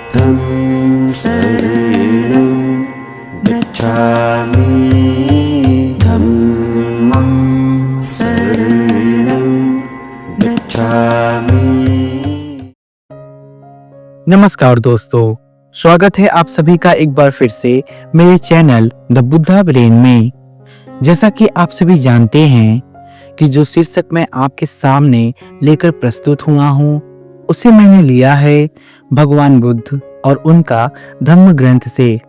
धम्मं शरणं गच्छामि धम्मं शरणं गच्छामि। नमस्कार दोस्तों, स्वागत है आप सभी का एक बार फिर से मेरे चैनल द बुद्धा ब्रेन में। जैसा कि आप सभी जानते हैं कि जो शीर्षक मैं आपके सामने लेकर प्रस्तुत हुआ हूँ उसे मैंने लिया है भगवान बुद्ध और उनका धम्म ग्रंथ से।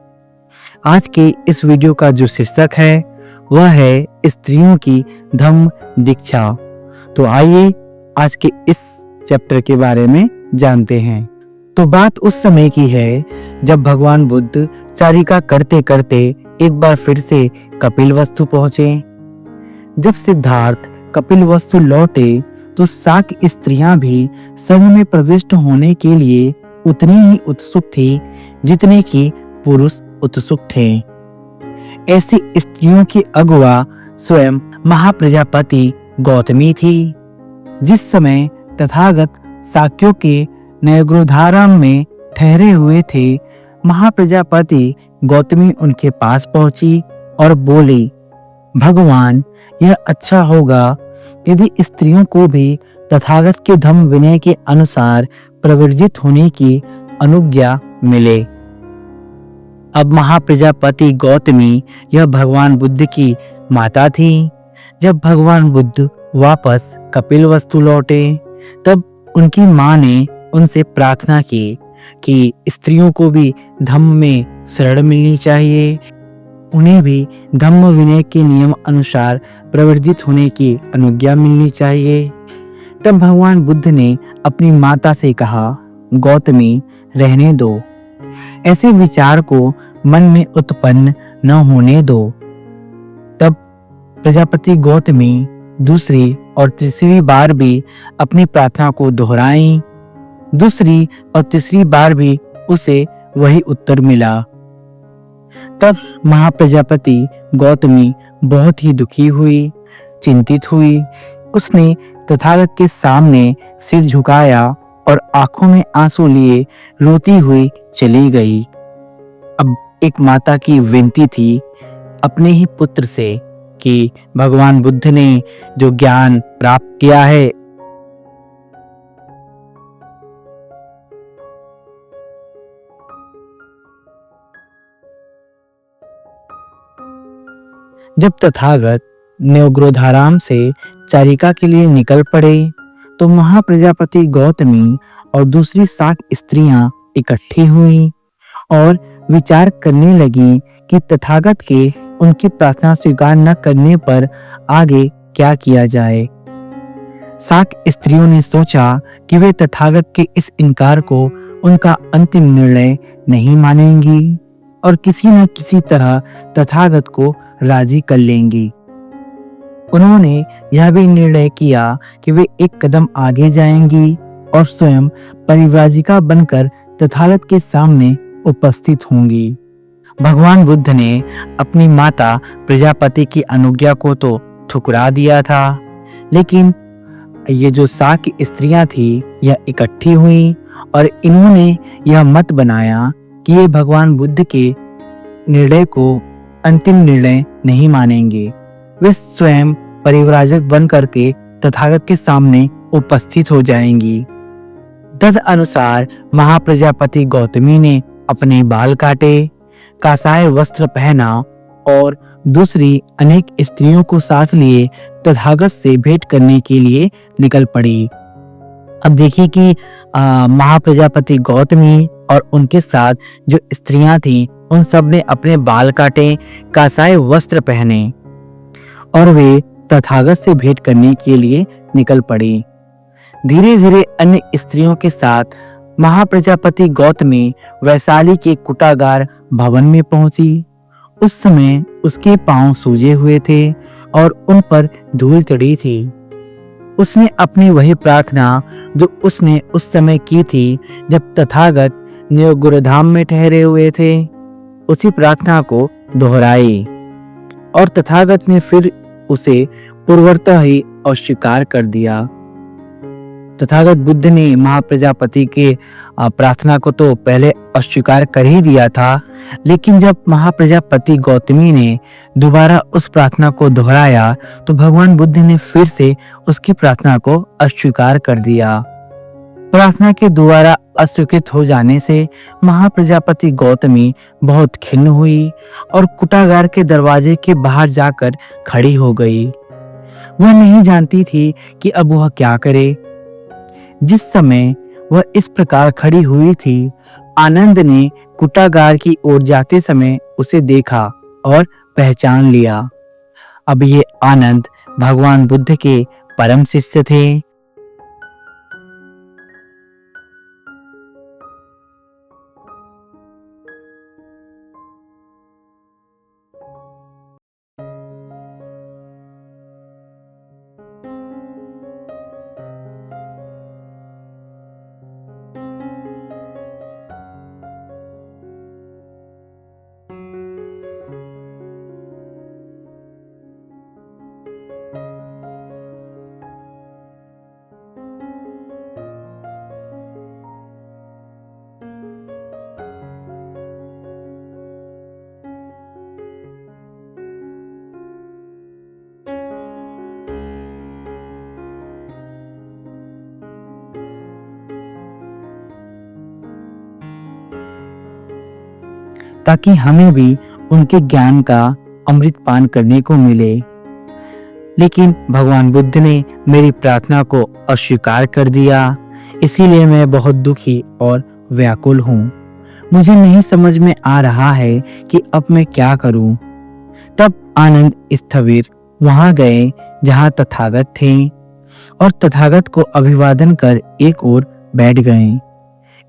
आज के इस वीडियो का जो शीर्षक है वह है स्त्रियों की धम्म दीक्षा। तो आइए आज के इस चैप्टर के बारे में जानते हैं। तो बात उस समय की है जब भगवान बुद्ध चारिका करते करते एक बार फिर से कपिलवस्तु पहुंचे। जब सिद्धार्थ कपिलवस्तु लौटे तो साक स्त्रियां भी संघ में प्रविष्ट होने के लिए उतनी ही उत्सुक थी जितने कि पुरुष उत्सुक थे। ऐसी स्त्रियों की अगुवा स्वयं महाप्रजापति गौतमी थी। जिस समय तथागत साक्यों के नयग्रोधाराम में ठहरे हुए थे, महाप्रजापति गौतमी उनके पास पहुंची और बोली, भगवान, यह अच्छा होगा यदि स्त्रियों को भी तथागत के धम्म विनय के अनुसार प्रवर्जित होने की अनुज्ञा मिले। अब महाप्रजापति गौतमी यह भगवान बुद्ध की माता थी। जब भगवान बुद्ध वापस कपिलवस्तु लौटे तब उनकी मां ने उनसे प्रार्थना की कि स्त्रियों को भी धम्म में शरण मिलनी चाहिए, उन्हें भी धम्म विनय के नियम अनुसार प्रवर्जित होने की अनुज्ञा मिलनी चाहिए। तब भगवान बुद्ध ने अपनी माता से कहा, गौतमी, रहने दो, ऐसे विचार को मन में उत्पन्न न होने दो। तब प्रजापति गौतमी दूसरी और तीसरी बार भी अपनी प्रार्थना को दोहराई। दूसरी और तीसरी बार भी उसे वही उत्तर मिला। तब महाप्रजापति गौतमी बहुत ही दुखी हुई, चिंतित हुई। उसने तथागत के सामने सिर झुकाया और आंखों में आंसू लिए रोती हुई चली गई। अब एक माता की विनती थी अपने ही पुत्र से कि भगवान बुद्ध ने जो ज्ञान प्राप्त किया है जब तथागत नवग्रोधाराम से चारिका के लिए निकल पड़े तो महाप्रजापति गौतमी और दूसरी साक स्त्रियां इकट्ठी हुई और विचार करने लगी कि तथागत के उनकी प्रार्थना स्वीकार न करने पर आगे क्या किया जाए। साक स्त्रियों ने सोचा कि वे तथागत के इस इनकार को उनका अंतिम निर्णय नहीं मानेंगी और किसी न किसी तरह तथागत को राजी कर लेंगी। उन्होंने यह भी निर्णय किया कि वे एक कदम आगे जाएंगी और स्वयं परिव्राजिका बनकर तथागत के सामने उपस्थित होंगी। भगवान बुद्ध ने अपनी माता प्रजापति की अनुज्ञा को तो ठुकरा दिया था, लेकिन ये जो साक स्त्रियां थी यह इकट्ठी हुई और इन्होंने यह मत बनाया कि ये भगवान बुद्ध के निर्णय को अंतिम निर्णय नहीं मानेंगे। वे स्वयं परिव्राजक बन करके तथागत के सामने उपस्थित हो जाएंगी। तद अनुसार महाप्रजापति गौतमी ने अपने बाल काटे, कासाय वस्त्र पहना और दूसरी अनेक स्त्रियों को साथ लिए तथागत से भेंट करने के लिए निकल पड़ी। अब देखिए कि महाप्रजापति गौतमी और उनके साथ जो स्त्रियां थीं उन सब ने अपने बाल काटे, कासाय वस्त्र पहने और वे तथागत से भेंट करने के लिए निकल पड़ी। धीरे धीरे अन्य स्त्रियों के साथ महाप्रजापति गौतमी वैशाली के कुटागार भवन में पहुंची। उस समय उसके पांव सूजे हुए थे और उन पर धूल चढ़ी थी। उसने अपनी वही प्रार्थना जो उसने उस समय की थी जब तथागत नवग्रोधाम में ठहरे हुए थे, उसी प्रार्थना को दोहराई और तथागत ने फिर उसे पूर्वतः ही अस्वीकार कर दिया। तथागत बुद्ध ने महाप्रजापति के प्रार्थना को तो पहले अस्वीकार कर ही दिया था, लेकिन जब महाप्रजापति गौतमी ने दोबारा उस प्रार्थना को दोहराया तो भगवान बुद्ध ने फिर से उसकी प्रार्थना को अस्वीकार कर दिया। प्रार्थना के दोबारा अस्वीकृत हो जाने से महाप्रजापति गौतमी बहुत खिन्न हुई और कुटागार के दरवाजे के बाहर जाकर खड़ी हो गई। वह नहीं जानती थी कि अब वह क्या करे। जिस समय वह इस प्रकार खड़ी हुई थी, आनंद ने कुटागार की ओर जाते समय उसे देखा और पहचान लिया। अब ये आनंद भगवान बुद्ध के परम शिष्य थे। ताकि हमें भी उनके ज्ञान का अमृत पान करने को मिले। लेकिन भगवान बुद्ध ने मेरी प्रार्थना को अस्वीकार कर दिया, इसीलिए मैं बहुत दुखी और व्याकुल हूँ। मुझे नहीं समझ में आ रहा है कि अब मैं क्या करूँ। तब आनंद स्थविर वहां गए जहां तथागत थे और तथागत को अभिवादन कर एक ओर बैठ गए।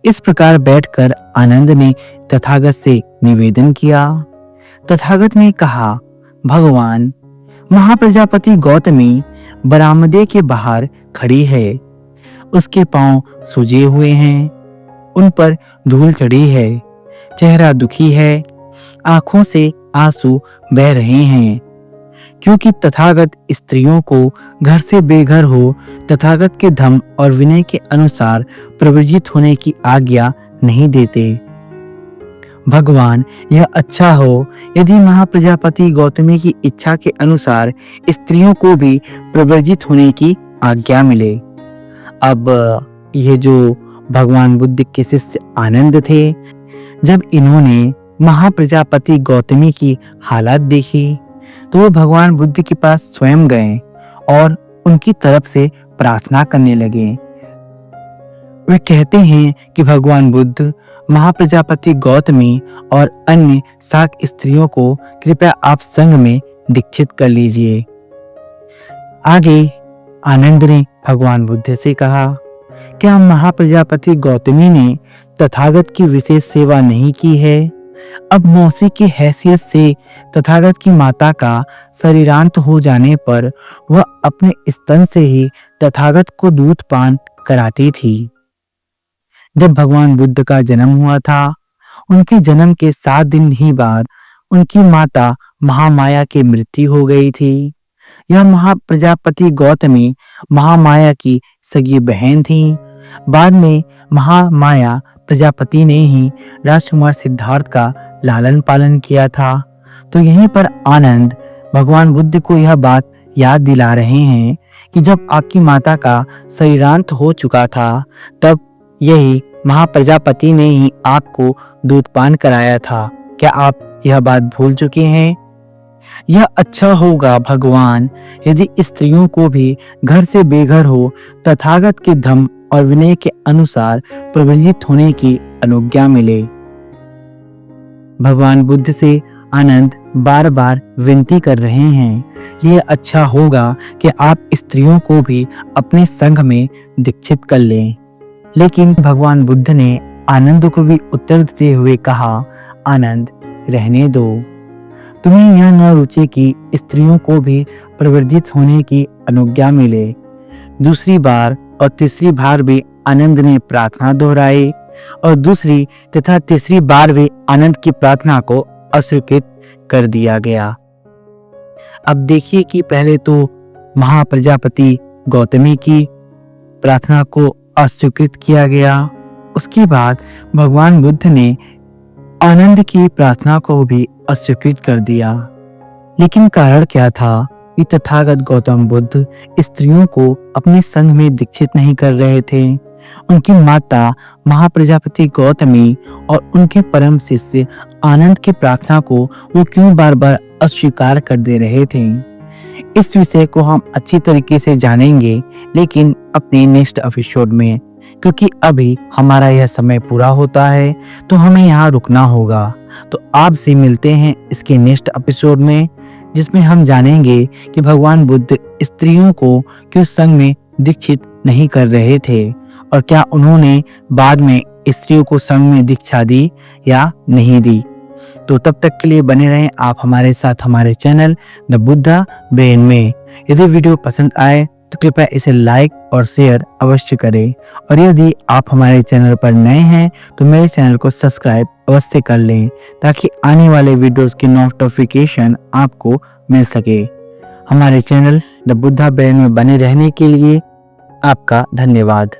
इस प्रकार बैठकर आनंद ने तथागत से निवेदन किया। तथागत ने कहा, भगवान, महाप्रजापति गौतमी बरामदे के बाहर खड़ी है। उसके पांव सूजे हुए हैं, उन पर धूल चढ़ी है, चेहरा दुखी है, आंखों से आंसू बह रहे हैं, क्योंकि तथागत स्त्रियों को घर से बेघर हो तथागत के धर्म और विनय के अनुसार प्रवर्जित होने की आज्ञा नहीं देते। भगवान, यह अच्छा हो यदि महाप्रजापति गौतमी की इच्छा के अनुसार स्त्रियों को भी प्रवर्जित होने की आज्ञा मिले। अब ये जो भगवान बुद्ध के शिष्य आनंद थे, जब इन्होंने महाप्रजापति गौतमी की हालत देखी तो वो भगवान बुद्ध के पास स्वयं गए और उनकी तरफ से प्रार्थना करने लगे। वे कहते हैं कि भगवान बुद्ध, महाप्रजापति गौतमी और अन्य शाक स्त्रियों को कृपया आप संग में दीक्षित कर लीजिए। आगे आनंद ने भगवान बुद्ध से कहा, क्या महाप्रजापति गौतमी ने तथागत की विशेष सेवा नहीं की है? अब मौसी की हैसियत से तथागत की माता का शरीरांत हो जाने पर वह अपने स्तन से ही तथागत को दूध पान कराती थी। जब भगवान बुद्ध का जन्म हुआ था, उनके जन्म के 7 दिन ही बाद उनकी माता महामाया की मृत्यु हो गई थी। यह महाप्रजापति गौतमी महामाया की सगी बहन थी। बाद में महामाया प्रजापति ने ही राजकुमार सिद्धार्थ का लालन पालन किया था। तो यहीं पर आनंद भगवान बुद्ध को यह बात याद दिला रहे हैं कि जब आपकी माता का शरीरांत हो चुका था, तब यही महाप्रजापति ने ही आपको दूध पान कराया था। क्या आप यह बात भूल चुके हैं? यह अच्छा होगा भगवान यदि स्त्रियों को भी घर से बेघर हो तथागत के धर्म और विनय के अनुसार प्रवर्जित होने की अनुज्ञा मिले। भगवान बुद्ध से आनंद बार बार विनती कर रहे हैं, यह अच्छा होगा कि आप स्त्रियों को भी अपने संघ में दीक्षित कर लें। लेकिन भगवान बुद्ध ने आनंद को भी उत्तर देते हुए कहा, आनंद, रहने दो। तुम्हें यह न रुचे कि स्त्रियों को भी प्रवर्जित होने की अनुज्ञा मिले। दूसरी बार और तीसरी बार भी आनंद ने प्रार्थना दोहराई और दूसरी तथा तीसरी बार भी आनंद की प्रार्थना को अस्वीकृत कर दिया गया। अब देखिए कि पहले तो महाप्रजापति गौतमी की प्रार्थना को अस्वीकृत किया गया। उसके बाद भगवान बुद्ध ने आनंद की प्रार्थना को भी अस्वीकृत कर दिया। लेकिन कारण क्या था कि तथागत गौतम बुद्ध स्त्रियों को अपने संघ में दीक्षित नहीं कर रहे थे। उनकी माता महाप्रजापति गौतमी और उनके परम शिष्य आनंद की प्रार्थना को वो क्यों बार बार अस्वीकार कर दे रहे थे, इस विषय को हम अच्छी तरीके से जानेंगे, लेकिन अपने नेक्स्ट एपिसोड में, क्योंकि अभी हमारा यह समय पूरा होता है तो हमें यहाँ रुकना होगा। तो आपसे मिलते हैं इसके नेक्स्ट एपिसोड में, जिसमें हम जानेंगे कि भगवान बुद्ध स्त्रियों को क्यों संघ में दीक्षित नहीं कर रहे थे और क्या उन्होंने बाद में स्त्रियों को संघ में दीक्षा दी या नहीं दी। तो तब तक के लिए बने रहें आप हमारे साथ हमारे चैनल द बुद्धा ब्रेन में। यदि वीडियो पसंद आए तो कृपया इसे लाइक और शेयर अवश्य करें, और यदि आप हमारे चैनल पर नए हैं तो मेरे चैनल को सब्सक्राइब अवश्य कर लें, ताकि आने वाले वीडियोस की नोटिफिकेशन आपको मिल सके। हमारे चैनल द बुद्धा ब्रेन में बने रहने के लिए आपका धन्यवाद।